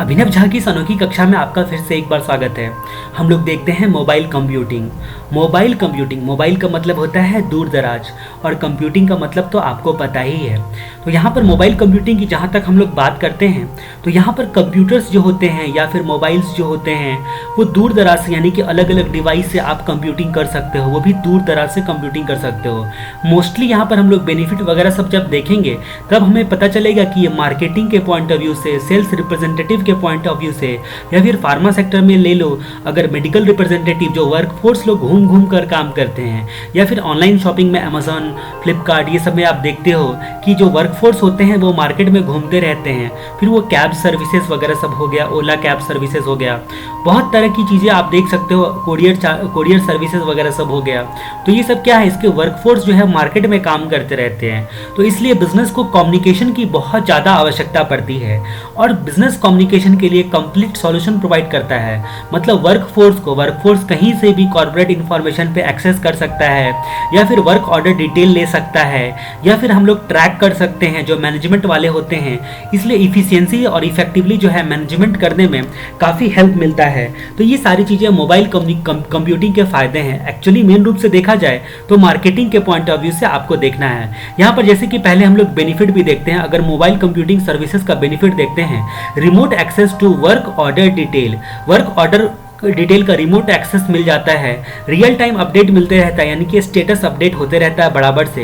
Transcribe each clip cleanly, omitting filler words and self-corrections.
अभिनव झा की इस अनोखी कक्षा में आपका फिर से एक बार स्वागत है। हम लोग देखते हैं मोबाइल कंप्यूटिंग। मोबाइल का मतलब होता है दूर दराज और कंप्यूटिंग का मतलब तो आपको पता ही है। तो यहाँ पर मोबाइल कंप्यूटिंग की जहाँ तक हम लोग बात करते हैं तो यहाँ पर कंप्यूटर्स जो होते हैं या फिर मोबाइल्स जो होते हैं वो दूर दराज से यानी कि अलग अलग डिवाइस से आप कंप्यूटिंग कर सकते हो, वो भी दूर दराज से कंप्यूटिंग कर सकते हो। मोस्टली यहाँ पर हम लोग बेनिफिट वगैरह सब जब देखेंगे तब हमें पता चलेगा कि ये मार्केटिंग के पॉइंट ऑफ व्यू से, सेल्स रिप्रेजेंटेटिव के पॉइंट ऑफ व्यू से, या फिर फार्मा सेक्टर में ले लो, अगर मेडिकल रिप्रेजेंटेटिव जो वर्कफोर्स लोग घूम घूम कर काम करते हैं, या फिर ऑनलाइन शॉपिंग में अमेजोन, फ्लिपकार्ट, ये सब में आप देखते हो कि जो वर्कफोर्स होते हैं वो मार्केट में घूमते रहते हैं। फिर वो कैब सर्विसेज वगैरह सब हो गया, ओला कैब सर्विसेज हो गया, बहुत तरह की चीज़ें आप देख सकते हो, कोरियर सर्विसेज वगैरह सब हो गया। तो ये सब क्या है, इसके वर्कफोर्स जो है मार्केट में काम करते रहते हैं। तो इसलिए बिजनेस को कम्युनिकेशन की बहुत ज़्यादा आवश्यकता पड़ती है और बिजनेस कम्युनिकेशन के लिए कंप्लीट सॉल्यूशन प्रोवाइड करता है। मतलब वर्कफोर्स कहीं से भी कॉर्पोरेट इंफॉर्मेशन पे एक्सेस कर सकता है, या फिर वर्क ऑर्डर डिटेल ले सकता है, या फिर हम लोग ट्रैक कर सकते हैं जो मैनेजमेंट वाले होते हैं। इसलिए इफिशियंसी और इफेक्टिवली जो है मैनेजमेंट करने में काफ़ी हेल्प मिलता है। तो ये सारी चीज़ें मोबाइल कंप्यूटिंग के फायदे हैं। एक्चुअली मेन रूप से देखा जाए तो मार्केटिंग के पॉइंट ऑफ व्यू से आपको देखना है। यहाँ पर जैसे कि पहले हम लोग बेनिफिट भी देखते हैं। अगर मोबाइल कंप्यूटिंग सर्विसेज का बेनिफिट देखते हैं, remote access to work order detail का रिमोट एक्सेस मिल जाता है, रियल टाइम अपडेट मिलते रहता है यानी कि स्टेटस अपडेट होते रहता है बराबर से,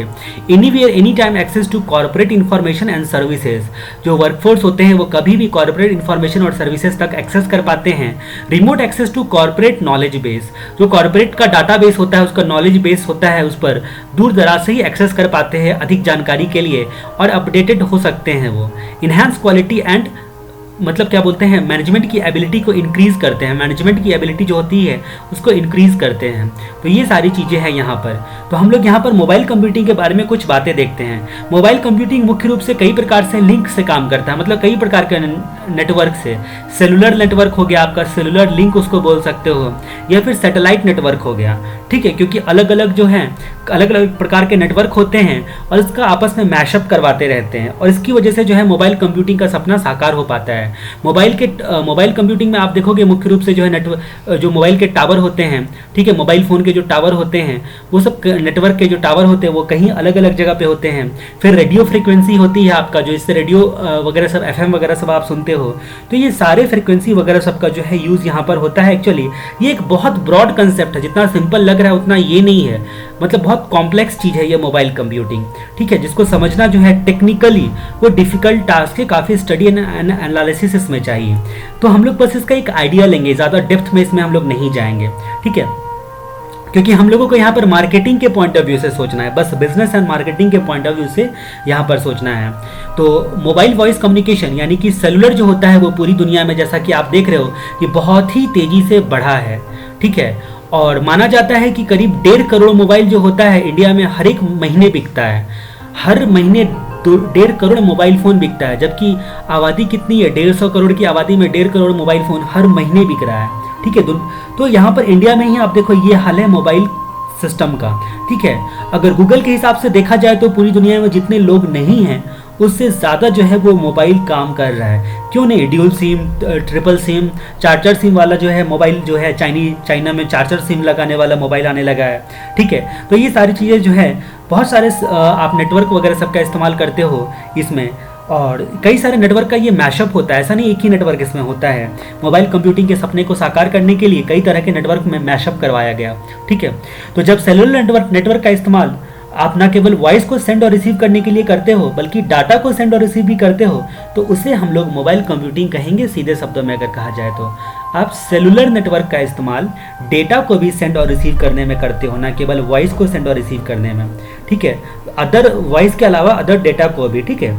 anywhere any time access to corporate information and services. जो वर्कफोर्स होते हैं वो कभी भी कॉर्पोरेट इंफॉर्मेशन और सर्विसेज तक एक्सेस कर पाते हैं। Remote access to corporate knowledge base, जो कॉर्पोरेट का डाटा बेस होता है, उसका नॉलेज बेस होता है, उस पर दूर दराज से ही एक्सेस कर पाते हैं अधिक जानकारी के लिए और अपडेटेड हो सकते हैं वो। इनहैंस क्वालिटी एंड मतलब क्या बोलते हैं, मैनेजमेंट की एबिलिटी को इंक्रीज करते हैं। मैनेजमेंट की एबिलिटी जो होती है उसको इंक्रीज करते हैं। तो ये सारी चीज़ें हैं यहाँ पर। तो हम लोग यहाँ पर मोबाइल कंप्यूटिंग के बारे में कुछ बातें देखते हैं। मोबाइल कंप्यूटिंग मुख्य रूप से कई प्रकार से लिंक से काम करता है, मतलब कई प्रकार के नेटवर्क से। सेलुलर नेटवर्क हो गया आपका, सेलुलर लिंक उसको बोल सकते हो, या फिर सैटेलाइट नेटवर्क हो गया, ठीक है, क्योंकि अलग अलग जो हैं अलग अलग प्रकार के नेटवर्क होते हैं और इसका आपस में मैशअप करवाते रहते हैं और इसकी वजह से जो है मोबाइल कंप्यूटिंग का सपना साकार हो पाता है। मोबाइल कंप्यूटिंग में आप देखोगे मुख्य रूप से जो है नेटवर्क, जो मोबाइल के टावर होते हैं, ठीक है, मोबाइल फ़ोन के जो टावर होते हैं वो सब नेटवर्क के जो टावर होते हैं वो कहीं अलग अलग जगह पे होते हैं। फिर रेडियो फ्रिक्वेंसी होती है आपका, जो इससे रेडियो वगैरह सब FM वगैरह सब आप सुनते हो। तो ये सारे फ्रिक्वेंसी वगैरह सब का जो है यूज़ यहाँ पर होता है। एक्चुअली ये एक बहुत ब्रॉड कंसेप्ट है, जितना सिंपल लग रहा है उतना ये नहीं है, मतलब बहुत कॉम्प्लेक्स चीज़ है ये मोबाइल कंप्यूटिंग, ठीक है, जिसको समझना जो है टेक्निकली वो डिफिकल्ट टास्क है, काफ़ी स्टडी एंड एनालिसिस इसमें चाहिए। तो हम लोग बस इसका एक आइडिया लेंगे, ज़्यादा डेप्थ में इसमें हम लोग नहीं जाएंगे, ठीक है, क्योंकि हम लोगों को यहाँ पर मार्केटिंग के पॉइंट ऑफ व्यू से सोचना है, बस बिजनेस एंड मार्केटिंग के पॉइंट ऑफ व्यू से यहाँ पर सोचना है। तो मोबाइल वॉइस कम्युनिकेशन यानी कि सेलुलर जो होता है वो पूरी दुनिया में, जैसा कि आप देख रहे हो, कि बहुत ही तेज़ी से बढ़ा है, ठीक है, और माना जाता है कि करीब 1.5 करोड़ मोबाइल जो होता है इंडिया में हर एक महीने बिकता है। हर महीने 1.5 करोड़ मोबाइल फ़ोन बिकता है, जबकि आबादी कितनी है, 150 करोड़ की आबादी में 1.5 करोड़ मोबाइल फ़ोन हर महीने बिक रहा है, ठीक है। तो यहाँ पर इंडिया में ही आप देखो ये हाल है मोबाइल सिस्टम का, ठीक है। अगर गूगल के हिसाब से देखा जाए तो पूरी दुनिया में जितने लोग नहीं हैं उससे ज़्यादा जो है वो मोबाइल काम कर रहा है। क्यों नहीं, dual SIM, triple SIM, 4 SIM वाला जो है मोबाइल जो है चाइना में 4 सिम लगाने वाला मोबाइल आने लगा है, ठीक है। तो ये सारी चीज़ें जो है बहुत सारे आप नेटवर्क वगैरह सबका इस्तेमाल करते हो इसमें, और कई सारे नेटवर्क का ये मैशअप होता है, ऐसा नहीं एक ही नेटवर्क इसमें होता है। मोबाइल कंप्यूटिंग के सपने को साकार करने के लिए कई तरह के नेटवर्क में मैशअप करवाया गया, ठीक है। तो जब सेलुलर नेटवर्क का इस्तेमाल आप ना केवल वॉइस को सेंड और रिसीव करने के लिए करते हो बल्कि डाटा को सेंड और रिसीव भी करते हो, तो उसे हम लोग मोबाइल कंप्यूटिंग कहेंगे। सीधे शब्दों में अगर कहा जाए तो आप सेलुलर नेटवर्क का इस्तेमाल डेटा को भी सेंड और रिसीव करने में करते हो, ना केवल वॉइस को सेंड और रिसीव करने में, ठीक है, अदर वॉइस के अलावा अदर डेटा को भी, ठीक है।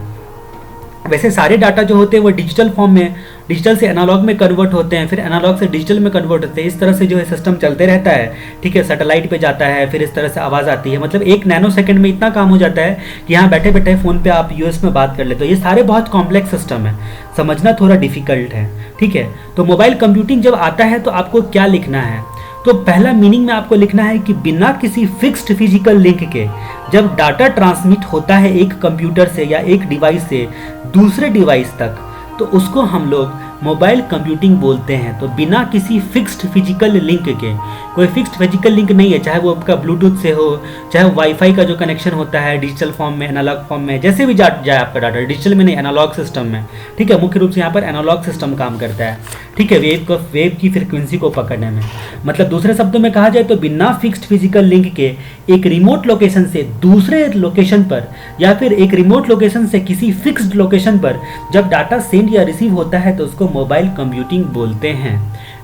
वैसे सारे डाटा जो होते हैं वो डिजिटल फॉर्म में, डिजिटल से एनालॉग में कन्वर्ट होते हैं, फिर एनालॉग से डिजिटल में कन्वर्ट होते हैं। इस तरह से जो है सिस्टम चलते रहता है, ठीक है। सैटेलाइट पे जाता है, फिर इस तरह से आवाज़ आती है, मतलब 1 नैनो सेकंड में इतना काम हो जाता है कि यहाँ बैठे बैठे फ़ोन पे आप यूएस में बात कर लेते हो। ये सारे बहुत कॉम्प्लेक्स सिस्टम है, समझना थोड़ा डिफिकल्ट है, ठीक है। तो मोबाइल कंप्यूटिंग जब आता है तो आपको क्या लिखना है, तो पहला मीनिंग में आपको लिखना है कि बिना किसी फिक्स्ड फिजिकल लिंक के जब डाटा ट्रांसमिट होता है एक कंप्यूटर से या एक डिवाइस से दूसरे डिवाइस तक, तो उसको हम लोग मोबाइल कंप्यूटिंग बोलते हैं। तो बिना किसी फिक्स्ड फिजिकल लिंक के, कोई फिक्स्ड फिजिकल लिंक नहीं है, चाहे वो आपका ब्लूटूथ से हो, चाहे वाईफाई का जो कनेक्शन होता है डिजिटल फॉर्म में, एनालॉग फॉर्म में, जैसे भी जाए आपका डाटा, डिजिटल में नहीं एनालॉग सिस्टम में, ठीक है। मुख्य रूप से यहाँ पर एनालॉग सिस्टम काम करता है, ठीक है, वेव की फ्रिक्वेंसी को पकड़ने में। मतलब दूसरे शब्दों में कहा जाए तो बिना फिक्स्ड फिजिकल लिंक के एक रिमोट लोकेशन से दूसरे लोकेशन पर या फिर एक रिमोट लोकेशन से किसी फिक्स्ड लोकेशन पर जब डाटा सेंड या रिसीव होता है तो उसको मोबाइल कंप्यूटिंग बोलते हैं।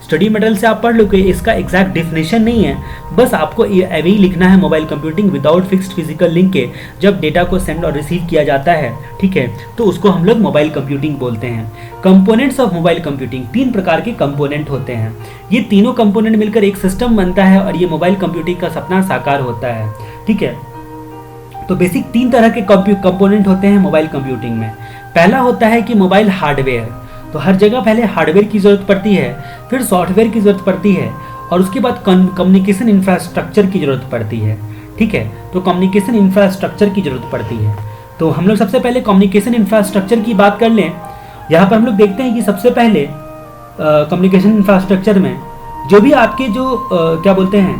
स्टडी मटेरियल से आप पढ़ लो कि इसका एग्जैक्ट डेफिनेशन नहीं है, बस आपको अभी लिखना है mobile computing without fixed physical link के जब डेटा को सेंड और रिसीव किया जाता है, ठीक है, तो उसको हम लोग मोबाइल कंप्यूटिंग बोलते हैं। कंपोनेंट्स ऑफ मोबाइल कंप्यूटिंग, 3 प्रकार के कंपोनेंट होते हैं। ये तीनों कंपोनेंट मिलकर एक सिस्टम बनता है और ये मोबाइल कंप्यूटिंग का सपना साकार होता है, ठीक है। तो बेसिक 3 तरह के कंपोनेंट होते हैं मोबाइल कंप्यूटिंग में। पहला होता है कि मोबाइल हार्डवेयर, तो हर जगह पहले हार्डवेयर की ज़रूरत पड़ती है, फिर सॉफ्टवेयर की ज़रूरत पड़ती है और उसके बाद कम्युनिकेशन इंफ्रास्ट्रक्चर की ज़रूरत पड़ती है, ठीक है। तो कम्युनिकेशन इंफ्रास्ट्रक्चर की ज़रूरत पड़ती है। तो हम लोग सबसे पहले कम्युनिकेशन इंफ्रास्ट्रक्चर की बात कर लें। यहाँ पर हम लोग देखते हैं कि सबसे पहले कम्युनिकेशन इंफ्रास्ट्रक्चर में जो भी आपके क्या बोलते हैं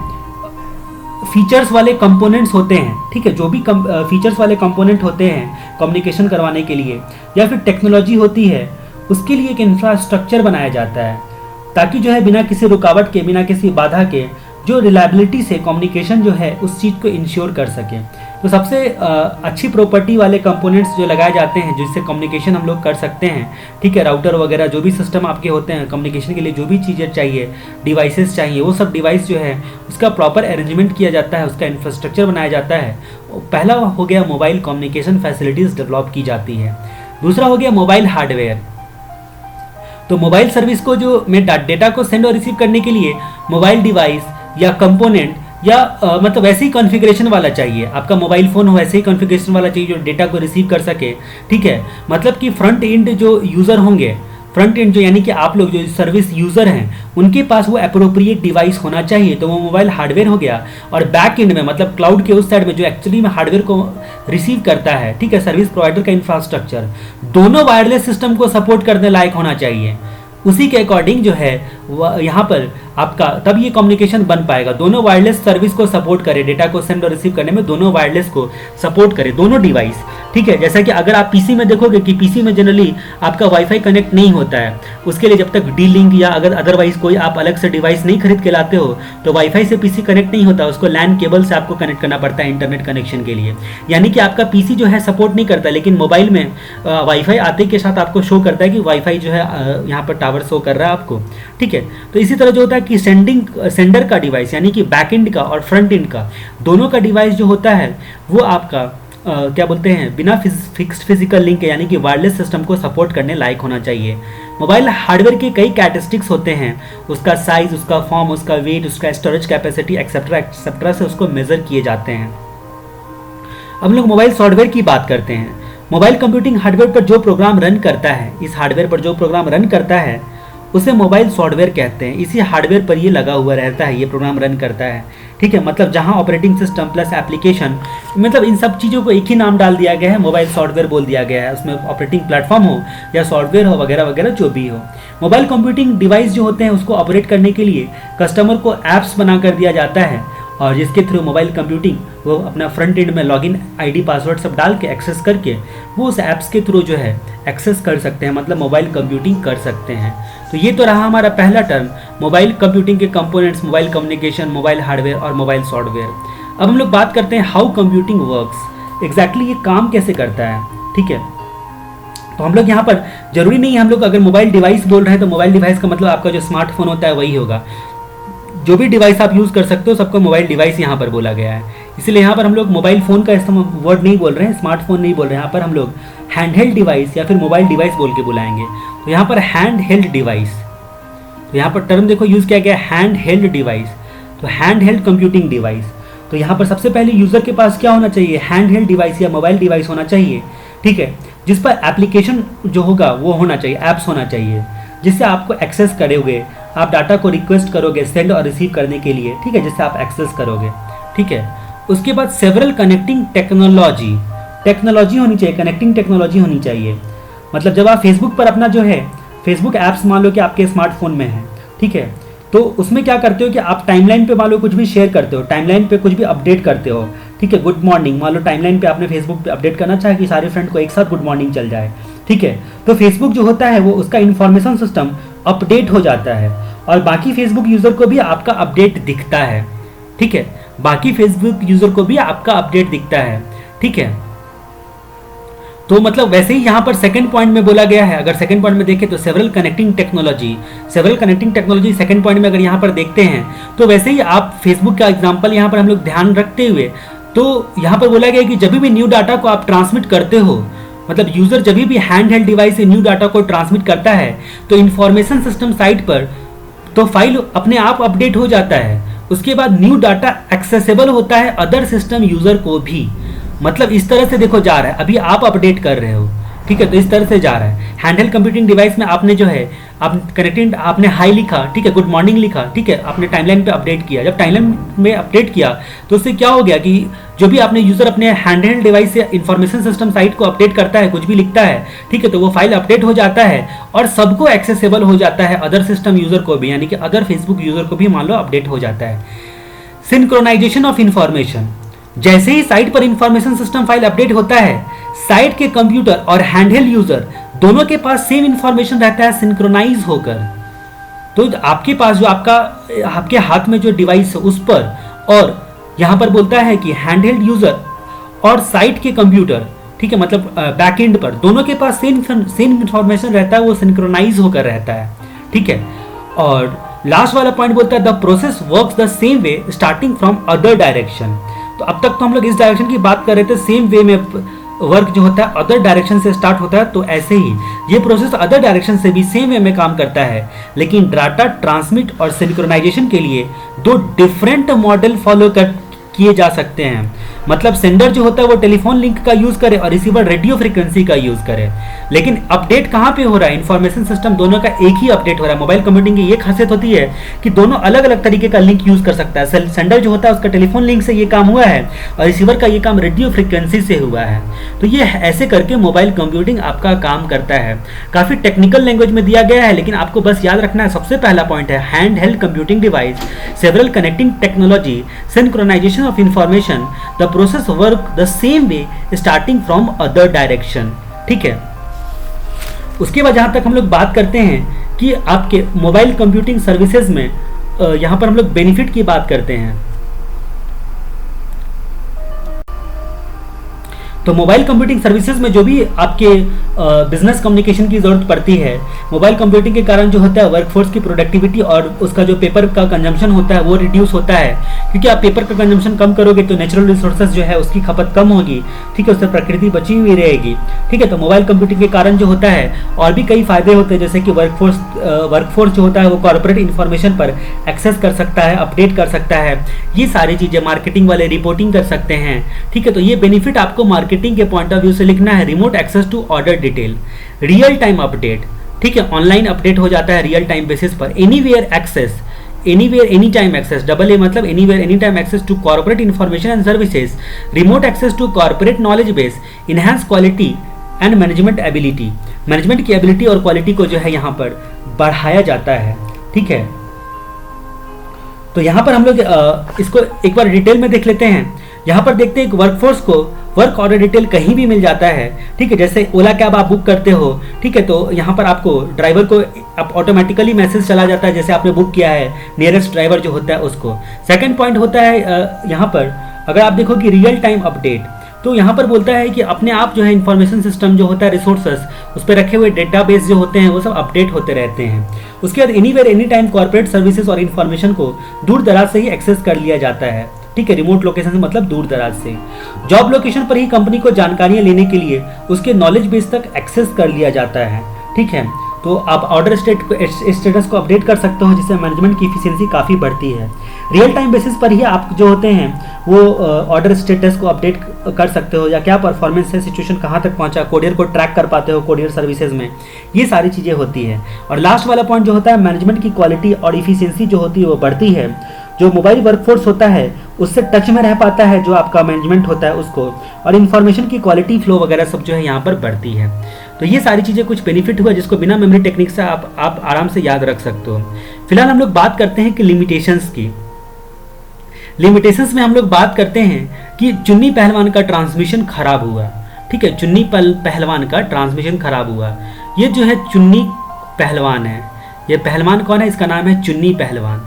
फीचर्स वाले कंपोनेंट्स होते हैं, ठीक है, जो भी फीचर्स वाले कंपोनेंट होते हैं कम्युनिकेशन करवाने के लिए या फिर टेक्नोलॉजी होती है, उसके लिए एक इंफ्रास्ट्रक्चर बनाया जाता है ताकि जो है बिना किसी रुकावट के, बिना किसी बाधा के जो रिलायबिलिटी से कम्युनिकेशन जो है उस चीज़ को इंश्योर कर सके। तो सबसे अच्छी प्रॉपर्टी वाले कंपोनेंट्स जो लगाए जाते हैं जिससे कम्युनिकेशन हम लोग कर सकते हैं, ठीक है, राउटर वगैरह जो भी सिस्टम आपके होते हैं कम्युनिकेशन के लिए, जो भी चीज़ें चाहिए, डिवाइसेस चाहिए, वो सब डिवाइस जो है उसका प्रॉपर अरेंजमेंट किया जाता है, उसका इंफ्रास्ट्रक्चर बनाया जाता है। पहला हो गया मोबाइल कम्युनिकेशन फैसिलिटीज़ डेवलप की जाती है। दूसरा हो गया मोबाइल हार्डवेयर। तो मोबाइल सर्विस को जो डेटा को सेंड और रिसीव करने के लिए मोबाइल डिवाइस या कंपोनेंट या मतलब वैसे ही कॉन्फ़िगरेशन वाला चाहिए, आपका मोबाइल फ़ोन हो वैसे ही कॉन्फ़िगरेशन वाला चाहिए जो डेटा को रिसीव कर सके, ठीक है। मतलब कि फ्रंट एंड जो यूज़र होंगे, फ्रंट एंड जो यानी कि आप लोग जो सर्विस यूज़र हैं उनके पास वो अप्रोप्रिएट डिवाइस होना चाहिए, तो वो मोबाइल हार्डवेयर हो गया। और बैक एंड में मतलब क्लाउड के उस साइड में जो एक्चुअली में हार्डवेयर को रिसीव करता है, ठीक है, सर्विस प्रोवाइडर का इंफ्रास्ट्रक्चर, दोनों वायरलेस सिस्टम को सपोर्ट करने लायक होना चाहिए। उसी के अकॉर्डिंग जो है यहाँ पर आपका तब ये कम्युनिकेशन बन पाएगा, दोनों वायरलेस सर्विस को सपोर्ट करे, डेटा को सेंड और रिसीव करने में दोनों वायरलेस को सपोर्ट करे, दोनों डिवाइस, ठीक है। जैसा कि अगर आप पीसी में देखोगे कि पीसी में जनरली आपका वाईफाई कनेक्ट नहीं होता है, उसके लिए जब तक डी लिंक या अगर अदरवाइज कोई आप अलग से डिवाइस नहीं खरीद के लाते हो तो वाईफाई से पीसी कनेक्ट नहीं होता, उसको लैन केबल से आपको कनेक्ट करना पड़ता है इंटरनेट कनेक्शन के लिए। यानी कि आपका पीसी जो है सपोर्ट नहीं करता, लेकिन मोबाइल में वाईफाई आते के साथ आपको शो करता है कि वाईफाई जो है यहाँ पर टावर शो कर रहा है आपको, ठीक है। तो इसी तरह जो होता है कि सेंडर का डिवाइस यानी कि बैक एंड का और फ्रंट एंड का दोनों का डिवाइस जो होता है वो आपका क्या बोलते हैं बिना फिक्स्ड फिजिकल लिंक यानी कि वायरलेस सिस्टम को सपोर्ट करने लायक होना चाहिए। मोबाइल हार्डवेयर के कई कैरेक्टरिस्टिक्स होते हैं, उसका साइज, उसका फॉर्म, उसका वेट, उसका स्टोरेज कैपेसिटी एक्सेट्रा एक्सेट्रा से उसको मेजर किए जाते हैं। अब लोग मोबाइल सॉफ्टवेयर की बात करते हैं। मोबाइल कंप्यूटिंग हार्डवेयर पर जो प्रोग्राम रन करता है, इस हार्डवेयर पर जो प्रोग्राम रन करता है उसे मोबाइल सॉफ्टवेयर कहते हैं। इसी हार्डवेयर पर ये लगा हुआ रहता है, ये प्रोग्राम रन करता है, ठीक है। मतलब जहां ऑपरेटिंग सिस्टम प्लस एप्लीकेशन, मतलब इन सब चीज़ों को एक ही नाम डाल दिया गया है, मोबाइल सॉफ्टवेयर बोल दिया गया है। उसमें ऑपरेटिंग प्लेटफॉर्म हो या सॉफ्टवेयर हो वगैरह वगैरह जो भी हो, मोबाइल कंप्यूटिंग डिवाइस जो होते हैं उसको ऑपरेट करने के लिए कस्टमर को ऐप्स बना कर दिया जाता है और जिसके थ्रू मोबाइल कंप्यूटिंग वो अपना फ्रंट एंड में लॉगिन आईडी पासवर्ड सब डाल के एक्सेस करके वो उस ऐप्स के थ्रू जो है एक्सेस कर सकते हैं, मतलब मोबाइल कंप्यूटिंग कर सकते हैं। तो ये तो रहा हमारा पहला टर्म, मोबाइल कंप्यूटिंग के components, mobile communication, mobile hardware और मोबाइल सॉफ्टवेयर। अब हम लोग बात करते हैं हाउ कंप्यूटिंग वर्क्स, एग्जैक्टली ये काम कैसे करता है, ठीक है। तो हम लोग यहाँ पर जरूरी नहीं है, हम लोग अगर मोबाइल डिवाइस बोल रहे हैं तो मोबाइल डिवाइस का मतलब आपका जो स्मार्टफोन होता है वही होगा। जो भी डिवाइस आप यूज़ कर सकते हो सबको मोबाइल डिवाइस यहाँ पर बोला गया है, इसलिए यहाँ पर हम लोग मोबाइल फ़ोन का इस्तेमाल वर्ड नहीं बोल रहे हैं, स्मार्टफोन नहीं बोल रहे हैं, यहाँ पर हम लोग हैंड हेल्ड डिवाइस या फिर मोबाइल डिवाइस बोल के बुलाएंगे। तो यहाँ पर हैंड हेल्ड डिवाइस, तो यहाँ पर टर्म देखो यूज़ किया गया हैंड हेल्ड डिवाइस, तो हैंड हेल्ड कंप्यूटिंग डिवाइस। तो यहाँ पर सबसे पहले यूज़र के पास क्या होना चाहिए, हैंड हेल्ड डिवाइस या मोबाइल डिवाइस होना चाहिए, ठीक है, जिस पर एप्लीकेशन जो होगा वो होना चाहिए, ऐप्स होना चाहिए, जिससे आपको एक्सेस करोगे, आप डाटा को रिक्वेस्ट करोगे सेंड और रिसीव करने के लिए, ठीक है, जिससे आप एक्सेस करोगे, ठीक है। उसके बाद सेवरल कनेक्टिंग टेक्नोलॉजी होनी चाहिए, कनेक्टिंग टेक्नोलॉजी होनी चाहिए। मतलब जब आप फेसबुक पर अपना जो है फेसबुक ऐप्स मान लो कि आपके स्मार्टफोन में है, ठीक है, तो उसमें क्या करते हो कि आप टाइमलाइन पे मान लो कुछ भी शेयर करते हो, टाइमलाइन पे कुछ भी अपडेट करते हो, ठीक है, गुड मॉर्निंग मान लो टाइमलाइन पे आपने फेसबुक पे अपडेट करना चाहे कि सारे फ्रेंड को एक साथ गुड मॉर्निंग चल जाए, ठीक है, तो फेसबुक जो होता है वो उसका इन्फॉर्मेशन सिस्टम अपडेट हो जाता है और बाकी फेसबुक यूज़र को भी आपका अपडेट दिखता है, ठीक है, बाकी फेसबुक यूज़र को भी आपका अपडेट दिखता है, ठीक है। तो मतलब वैसे ही यहाँ पर सेकंड पॉइंट में बोला गया है, अगर सेकंड पॉइंट में देखें तो several connecting technology second point में अगर यहाँ पर देखते हैं तो वैसे ही आप फेसबुक का एग्जांपल यहाँ पर हम लोग ध्यान रखते हुए, तो यहाँ पर बोला गया है कि जब भी न्यू डाटा को आप ट्रांसमिट करते हो, मतलब यूजर जब भी हैंड हेल्ड डिवाइस से न्यू डाटा को ट्रांसमिट करता है तो इंफॉर्मेशन सिस्टम साइट पर तो फाइल अपने आप अपडेट हो जाता है, उसके बाद न्यू डाटा एक्सेसिबल होता है अदर सिस्टम यूजर को भी, मतलब इस तरह से देखो जा रहा है, अभी आप अपडेट कर रहे हो, ठीक है, तो इस तरह से जा रहा है। हैंडहेल्ड कंप्यूटिंग डिवाइस में आपने जो है आप कनेक्टिंग आपने हाई लिखा, ठीक है, गुड मॉर्निंग लिखा, ठीक है, आपने टाइमलाइन पे अपडेट किया, जब टाइमलाइन में अपडेट किया तो उससे क्या हो गया कि जो भी आपने यूजर अपने हैंडहेल्ड डिवाइस से इंफॉर्मेशन सिस्टम साइट को अपडेट करता है, कुछ भी लिखता है, ठीक है, तो वो फाइल अपडेट हो जाता है और सबको एक्सेसिबल हो जाता है, अदर सिस्टम यूजर को भी, यानी कि अदर फेसबुक यूजर को भी मान लो अपडेट हो जाता है। सिंक्रोनाइजेशन ऑफ इंफॉर्मेशन, जैसे ही साइट पर इंफॉर्मेशन सिस्टम फाइल अपडेट होता है, साइट के कंप्यूटर और हैंडहेल्ड यूजर दोनों के पास सेम इंफॉर्मेशन रहता है सिंक्रोनाइज होकर। तो आपके पास जो आपके हाथ में जो डिवाइस है उस पर, और यहां पर बोलता है कि हैंडहेल्ड यूजर और साइट के कंप्यूटर, ठीक है, मतलब बैकएंड पर दोनों के पास सेम इंफॉर्मेशन रहता है, वो सिंक्रोनाइज होकर रहता है, ठीक है। और लास्ट वाला पॉइंट बोलता है the process works the same way starting from other direction. तो अब तक तो हम लोग इस डायरेक्शन की बात कर रहे थे, सेम वे में वर्क जो होता है अदर डायरेक्शन से स्टार्ट होता है, तो ऐसे ही ये प्रोसेस अदर डायरेक्शन से भी सेम वे में काम करता है, लेकिन डाटा ट्रांसमिट और सिंक्रोनाइजेशन के लिए दो डिफरेंट मॉडल फॉलो किए जा सकते हैं। मतलब सेंडर जो होता है वो टेलीफोन लिंक का यूज करे और रिसीवर रेडियो फ्रीक्वेंसी का यूज करे, लेकिन अपडेट कहाँ पे हो रहा है, इंफॉर्मेशन सिस्टम दोनों का एक ही अपडेट हो रहा है। मोबाइल कंप्यूटिंग की ये खासियत होती है कि दोनों अलग अलग तरीके का लिंक यूज कर सकता है। सेंडर जो होता है उसका टेलीफोन लिंक से ये काम हुआ है और रिसीवर का ये काम रेडियो फ्रीक्वेंसी से हुआ है। तो ये ऐसे करके मोबाइल कंप्यूटिंग आपका काम करता है। काफी टेक्निकल लैंग्वेज में दिया गया है, लेकिन आपको बस याद रखना है, सबसे पहला पॉइंट है hand held computing device, several connecting technology, synchronization of information, the process work the same way starting from other direction, ठीक है। उसके बाद जहां तक हम लोग बात करते हैं कि आपके मोबाइल कंप्यूटिंग सर्विसेज में यहां पर हम लोग बेनिफिट की बात करते हैं। तो मोबाइल कंप्यूटिंग सर्विसेज में जो भी आपके बिजनेस कम्युनिकेशन की जरूरत पड़ती है, मोबाइल कंप्यूटिंग के कारण जो होता है वर्कफोर्स की प्रोडक्टिविटी और उसका जो पेपर का कंजम्पशन होता है वो रिड्यूस होता है, क्योंकि आप पेपर का कंजम्पशन कम करोगे तो नेचुरल रिसोर्सेज जो है उसकी खपत कम होगी, ठीक है, उससे प्रकृति बची हुई रहेगी, ठीक है। तो मोबाइल कंप्यूटिंग के कारण जो होता है और भी कई फायदे होते हैं, जैसे कि वर्कफोर्स जो होता है वो कॉर्पोरेट इन्फॉर्मेशन पर एक्सेस कर सकता है, अपडेट कर सकता है, ये सारी चीजें, मार्केटिंग वाले रिपोर्टिंग कर सकते हैं, ठीक है। तो ये बेनिफिट आपको मार्केटिंग के पॉइंट ऑफ व्यू से लिखना है। Remote access to order detail, real time update, ठीक है, ऑनलाइन अपडेट हो जाता है रियल टाइम बेसिस पर। Anywhere access, anywhere any time access, double a मतलब anywhere any time access to corporate information and services, remote access to corporate knowledge base, enhance quality and management ability, management की ability और quality को जो है यहाँ पर बढ़ाया जाता है, ठीक है। तो यहाँ पर हम लोग इसको एक बार डिटेल में देख लेते हैं। यहाँ पर देखते हैं वर्कफोर्स को वर्क ऑर्डर डिटेल कहीं भी मिल जाता है, ठीक है। जैसे ओला कैब आप बुक करते हो, ठीक है, तो यहाँ पर आपको ड्राइवर को आप ऑटोमेटिकली मैसेज चला जाता है जैसे आपने बुक किया है, नियरेस्ट ड्राइवर जो होता है उसको। सेकंड पॉइंट होता है यहाँ पर अगर आप देखो कि रियल टाइम अपडेट, तो यहाँ पर बोलता है कि अपने आप जो है इंफॉर्मेशन सिस्टम जो होता है रिसोर्सेस उस पर रखे हुए डेटाबेस जो होते हैं वो सब अपडेट होते रहते हैं। उसके बाद anywhere any time corporate services और इन्फॉर्मेशन को दूर दराज से ही एक्सेस कर लिया जाता है, ठीक है। रिमोट लोकेशन से मतलब दूर दराज से। जॉब लोकेशन पर ही कंपनी को जानकारियां लेने के लिए उसके नॉलेज बेस तक एक्सेस कर लिया जाता है, ठीक है। तो आप ऑर्डर स्टेटस को अपडेट कर सकते हो, जिससे मैनेजमेंट की इफिशियंसी काफ़ी बढ़ती है। रियल टाइम बेसिस पर ही आप जो होते हैं वो ऑर्डर स्टेटस को अपडेट कर सकते हो, या क्या परफॉर्मेंस है, सिचुएशन कहाँ तक पहुँचा, कोरियर को ट्रैक कर पाते हो कोरियर सर्विसेज में, ये सारी चीज़ें होती है। और लास्ट वाला पॉइंट जो होता है मैनेजमेंट की क्वालिटी और इफिशियंसी जो होती है वो बढ़ती है। जो मोबाइल वर्कफोर्स होता है उससे टच में रह पाता है जो आपका मैनेजमेंट होता है उसको, और इन्फॉर्मेशन की क्वालिटी फ्लो वगैरह सब जो है यहाँ पर बढ़ती है। तो ये सारी चीज़ें कुछ बेनिफिट हुआ जिसको बिना मेमोरी टेक्निक से आप आराम से याद रख सकते हो। फिलहाल हम लोग बात करते हैं कि लिमिटेशंस की। लिमिटेशंस में हम लोग बात करते हैं कि चुन्नी पहलवान का ट्रांसमिशन खराब हुआ। ठीक है, चुन्नी पहलवान का ट्रांसमिशन खराब हुआ। ये जो है चुन्नी पहलवान है, ये पहलवान कौन है, इसका नाम है चुन्नी पहलवान।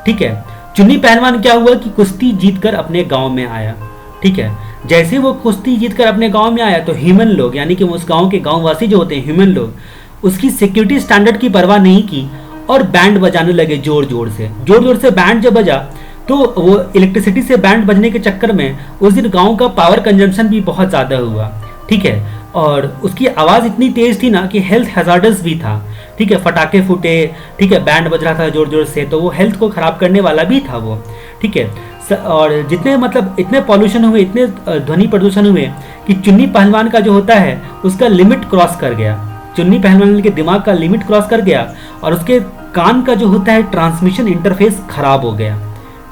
ठीक है, चुन्नी पहलवान क्या हुआ कि कुश्ती जीतकर अपने गांव में आया। ठीक है, जैसे वो कुश्ती जीतकर अपने गांव में आया तो ह्यूमन लोग, यानी कि उस गांव के गांववासी जो होते हैं ह्यूमन लोग, उसकी सिक्योरिटी स्टैंडर्ड की परवाह नहीं की और बैंड बजाने लगे जोर जोर से बैंड जब बजा तो वो इलेक्ट्रिसिटी से बैंड बजने के चक्कर में उस दिन गांव का पावर कंजम्पशन भी बहुत ज़्यादा हुआ। ठीक है, और उसकी आवाज़ इतनी तेज थी ना कि हेल्थ हैजार्डस भी था। ठीक है, फटाके फूटे, ठीक है, बैंड बज रहा था जोर जोर से, तो वो हेल्थ को ख़राब करने वाला भी था वो। ठीक है, और जितने मतलब इतने पॉल्यूशन हुए, इतने ध्वनि प्रदूषण हुए कि चुन्नी पहलवान का जो होता है उसका लिमिट क्रॉस कर गया। चुन्नी पहलवान के दिमाग का लिमिट क्रॉस कर गया और उसके कान का जो होता है ट्रांसमिशन इंटरफेस खराब हो गया।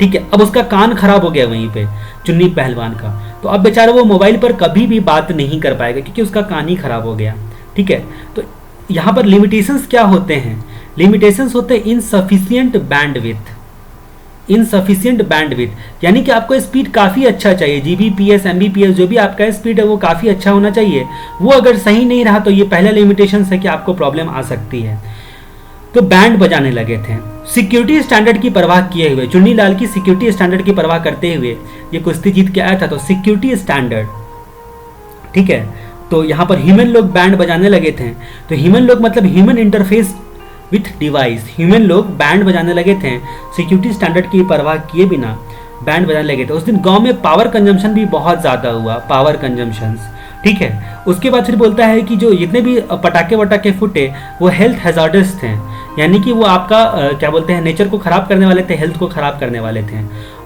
ठीक है, अब उसका कान खराब हो गया वहीं पे चुन्नी पहलवान का, तो अब बेचारा वो मोबाइल पर कभी भी बात नहीं कर पाएगा क्योंकि उसका कान ही खराब हो गया। ठीक है, तो यहाँ पर लिमिटेशंस क्या होते हैं? लिमिटेशंस होते हैं इनसफिशिएंट बैंडविड्थ। इनसफिशिएंट बैंडविड्थ यानी कि आपको स्पीड काफ़ी अच्छा चाहिए, जीबीपीएस एमबीपीएस जो भी आपका स्पीड है वो काफ़ी अच्छा होना चाहिए। वो अगर सही नहीं रहा तो ये पहला लिमिटेशन है कि आपको प्रॉब्लम आ सकती है। तो बैंड बजाने लगे थे सिक्योरिटी स्टैंडर्ड की परवाह किए हुए। चुन्नी लाल की सिक्योरिटी स्टैंडर्ड की परवाह करते हुए ये कुश्ती जीत के आया था, तो सिक्योरिटी स्टैंडर्ड। ठीक है, तो यहाँ पर ह्यूमन लोग बैंड बजाने लगे थे। तो ह्यूमन लोग मतलब human interface with device, human लोग बैंड बजाने लगे थे सिक्योरिटी स्टैंडर्ड की परवाह किए बिना बैंड बजाने लगे थे। उस दिन गांव में पावर कंजम्पशन भी बहुत ज़्यादा हुआ, पावर कंजम्पशंस। ठीक है, उसके बाद फिर बोलता है कि जो जितने भी पटाखे वटाखे फूटे वो हेल्थ हैजार्डस थे, यानी कि वो आपका क्या बोलते हैं नेचर को ख़राब करने वाले थे, हेल्थ को ख़राब करने वाले थे।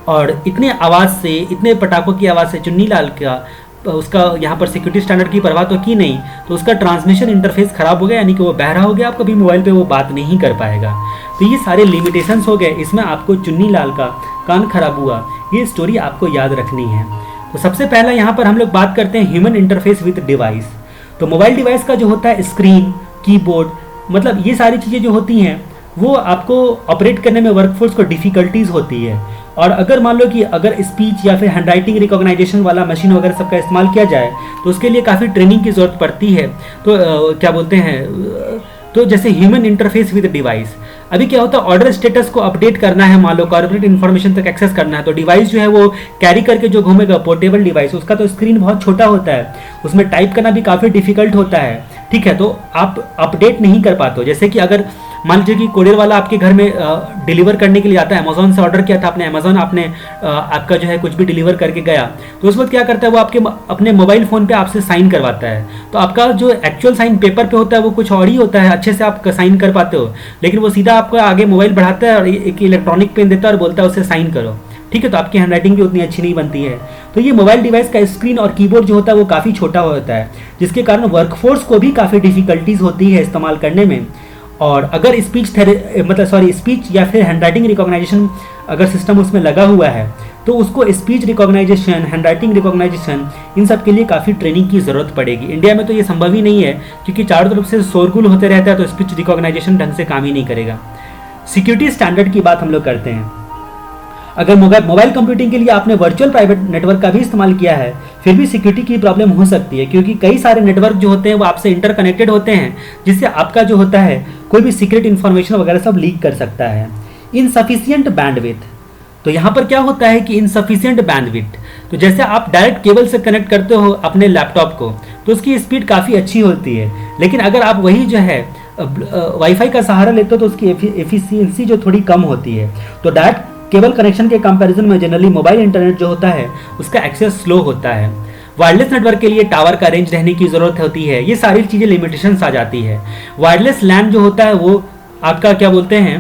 और इतने आवाज़ से, इतने पटाखों की आवाज़ से चुन्नी लाल का उसका यहाँ पर सिक्योरिटी स्टैंडर्ड की परवाह तो की नहीं, तो उसका ट्रांसमिशन इंटरफेस ख़राब हो गया, यानी कि वो बहरा हो गया, आप कभी मोबाइल पे वो बात नहीं कर पाएगा। तो ये सारे लिमिटेशंस हो गए। इसमें आपको चुन्नी लाल का कान खराब हुआ, ये स्टोरी आपको याद रखनी है। तो सबसे पहला यहाँ पर हम लोग बात करते हैं ह्यूमन इंटरफेस विद डिवाइस। तो मोबाइल डिवाइस का जो होता है स्क्रीन, कीबोर्ड, मतलब ये सारी चीज़ें जो होती हैं वो आपको ऑपरेट करने में वर्कफोर्स को डिफ़िकल्टीज होती है। और अगर मान लो कि अगर स्पीच या फिर हैंडराइटिंग रिकॉग्नाइजेशन वाला मशीन वगैरह सबका इस्तेमाल किया जाए तो उसके लिए काफ़ी ट्रेनिंग की ज़रूरत पड़ती है। तो क्या बोलते हैं, तो जैसे ह्यूमन इंटरफेस विद डिवाइस, अभी क्या होता है ऑर्डर स्टेटस को अपडेट करना है, मान लो कॉर्पोरेट इन्फॉर्मेशन तक एक्सेस करना है, तो डिवाइस जो है वो कैरी करके जो घूमेगा पोर्टेबल डिवाइस, उसका तो स्क्रीन बहुत छोटा होता है, उसमें टाइप करना भी काफ़ी डिफिकल्ट होता है। ठीक है, तो आप अपडेट नहीं कर पाते हो। जैसे कि अगर मान लीजिए कि कोरियर वाला आपके घर में डिलीवर करने के लिए आता है, अमेजोन से ऑर्डर किया था आपने, अमेजोन आपने आपका जो है कुछ भी डिलीवर करके गया, तो उस वक्त क्या करता है वो आपके अपने मोबाइल फ़ोन पे आपसे साइन करवाता है। तो आपका जो एक्चुअल साइन पेपर पे होता है वो कुछ और ही होता है, अच्छे से आप साइन कर पाते हो, लेकिन वो सीधा आपको आगे मोबाइल बढ़ाता है और एक इलेक्ट्रॉनिक पेन देता है और बोलता है उसे साइन करो। ठीक है, तो आपकी हैंडराइटिंग भी उतनी अच्छी नहीं बनती है। तो ये मोबाइल डिवाइस का स्क्रीन और कीबोर्ड जो होता है वो काफ़ी छोटा होता है, जिसके कारण वर्कफोर्स को भी काफ़ी डिफिकल्टीज होती है इस्तेमाल करने में। और अगर स्पीच या फिर हैंडराइटिंग रिकॉग्नाइजेशन अगर सिस्टम उसमें लगा हुआ है तो उसको स्पीच रिकॉग्नाइजेशन, हैंडराइटिंग रिकॉग्नाइजेशन, इन सब के लिए काफ़ी ट्रेनिंग की ज़रूरत पड़ेगी। इंडिया में तो ये संभव ही नहीं है क्योंकि चारों तरफ से शोरगुल होते रहता है, तो स्पीच रिकॉग्नाइजेशन ढंग से काम ही नहीं करेगा। सिक्योरिटी स्टैंडर्ड की बात हम लोग करते हैं। अगर मोबाइल कंप्यूटिंग के लिए आपने वर्चुअल प्राइवेट नेटवर्क का भी इस्तेमाल किया है, फिर भी सिक्योरिटी की प्रॉब्लम हो सकती है, क्योंकि कई सारे नेटवर्क जो होते हैं वो आपसे इंटरकनेक्टेड होते हैं, जिससे आपका जो होता है कोई भी सीक्रेट इन्फॉर्मेशन वगैरह सब लीक कर सकता है। इनसफिशिएंट बैंडविड्थ, तो यहाँ पर क्या होता है कि इनसफिशिएंट बैंडविड्थ, तो जैसे आप डायरेक्ट केबल से कनेक्ट करते हो अपने लैपटॉप को तो उसकी स्पीड काफ़ी अच्छी होती है, लेकिन अगर आप वही जो है वाईफाई का सहारा लेते हो तो उसकी एफिशिएंसी जो थोड़ी कम होती है। तो डायरेक्ट केबल कनेक्शन के कंपैरिजन में जनरली मोबाइल इंटरनेट जो होता है उसका एक्सेस स्लो होता है। वायरलेस नेटवर्क के लिए टावर का रेंज रहने की ज़रूरत होती है, ये सारी चीज़ें लिमिटेशंस आ जाती है। वायरलेस लैन जो होता है वो आपका क्या बोलते हैं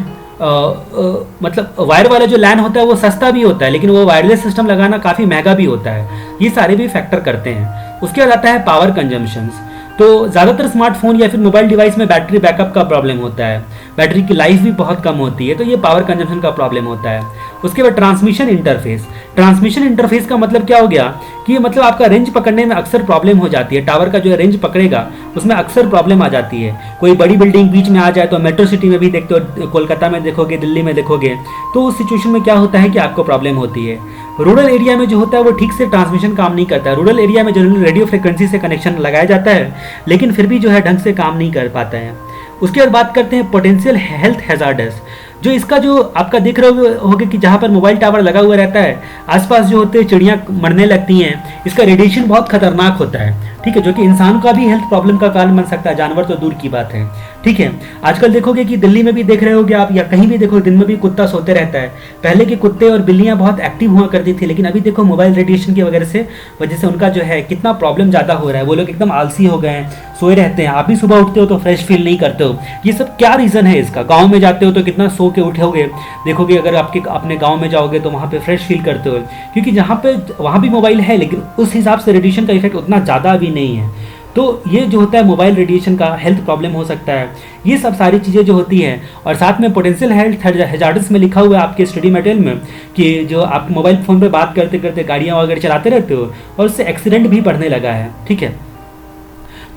मतलब वायर वाला जो लैन होता है वो सस्ता भी होता है, लेकिन वो वायरलेस सिस्टम लगाना काफ़ी महंगा भी होता है। ये सारे भी फैक्टर करते हैं। उसके बाद आता है पावर कंजम्पशंस। तो ज़्यादातर स्मार्टफोन या फिर मोबाइल डिवाइस में बैटरी बैकअप का प्रॉब्लम होता है, बैटरी की लाइफ भी बहुत कम होती है, तो ये पावर कंजम्पशन का प्रॉब्लम होता है। उसके बाद ट्रांसमिशन इंटरफेस। ट्रांसमिशन इंटरफेस का मतलब क्या हो गया कि मतलब आपका रेंज पकड़ने में अक्सर प्रॉब्लम हो जाती है। टावर का जो रेंज पकड़ेगा उसमें अक्सर प्रॉब्लम आ जाती है। कोई बड़ी बिल्डिंग बीच में आ जाए, तो मेट्रो सिटी में भी देखते हो, कोलकाता में देखोगे, दिल्ली में देखोगे, तो उस सिचुएशन में क्या होता है कि आपको प्रॉब्लम होती है। रूरल एरिया में जो होता है वो ठीक से ट्रांसमिशन काम नहीं करता है। रूरल एरिया में जनरली रेडियो फ्रिक्वेंसी से कनेक्शन लगाया जाता है, लेकिन फिर भी जो है ढंग से काम नहीं कर पाता है। उसके बाद बात करते हैं पोटेंशियल हेल्थ हैजार्डस। जो इसका जो आपका देख रहे होगे कि जहाँ पर मोबाइल टावर लगा हुआ रहता है, आसपास जो होते हैं चिड़ियाँ मरने लगती हैं, इसका रेडिएशन बहुत खतरनाक होता है, ठीक है, जो कि इंसान का भी हेल्थ प्रॉब्लम का कारण बन सकता है, जानवर तो दूर की बात है, ठीक है। आजकल देखोगे कि दिल्ली में भी देख रहे होगे आप, या कहीं भी देखो, दिन में भी कुत्ता सोते रहता है। पहले के कुत्ते और बिल्लियाँ बहुत एक्टिव हुआ करती थी, लेकिन अभी देखो मोबाइल रेडिएशन की वजह से उनका जो है कितना प्रॉब्लम ज़्यादा हो रहा है। वो लोग एकदम आलसी हो गए हैं, सोए रहते हैं। आप भी सुबह उठते हो तो फ्रेश फील नहीं करते हो। ये सब क्या रीज़न है इसका? गाँव में जाते हो तो कितना सो के उठोगे, देखोगे अगर आपके अपने गाँव में जाओगे तो वहाँ पे फ्रेश फील करते हो, क्योंकि जहाँ पे वहाँ भी मोबाइल है, लेकिन उस हिसाब से रेडिएशन का इफेक्ट उतना ज़्यादा भी नहीं है। तो ये जो होता है मोबाइल रेडिएशन का हेल्थ प्रॉब्लम हो सकता है। ये सब सारी चीज़ें जो होती हैं, और साथ में पोटेंशियल हेल्थ हैजार्ड्स में लिखा हुआ है आपके स्टडी मटेरियल में कि जो आप मोबाइल फ़ोन पे बात करते करते गाड़ियाँ वगैरह चलाते रहते हो और उससे एक्सीडेंट भी बढ़ने लगा है, ठीक है।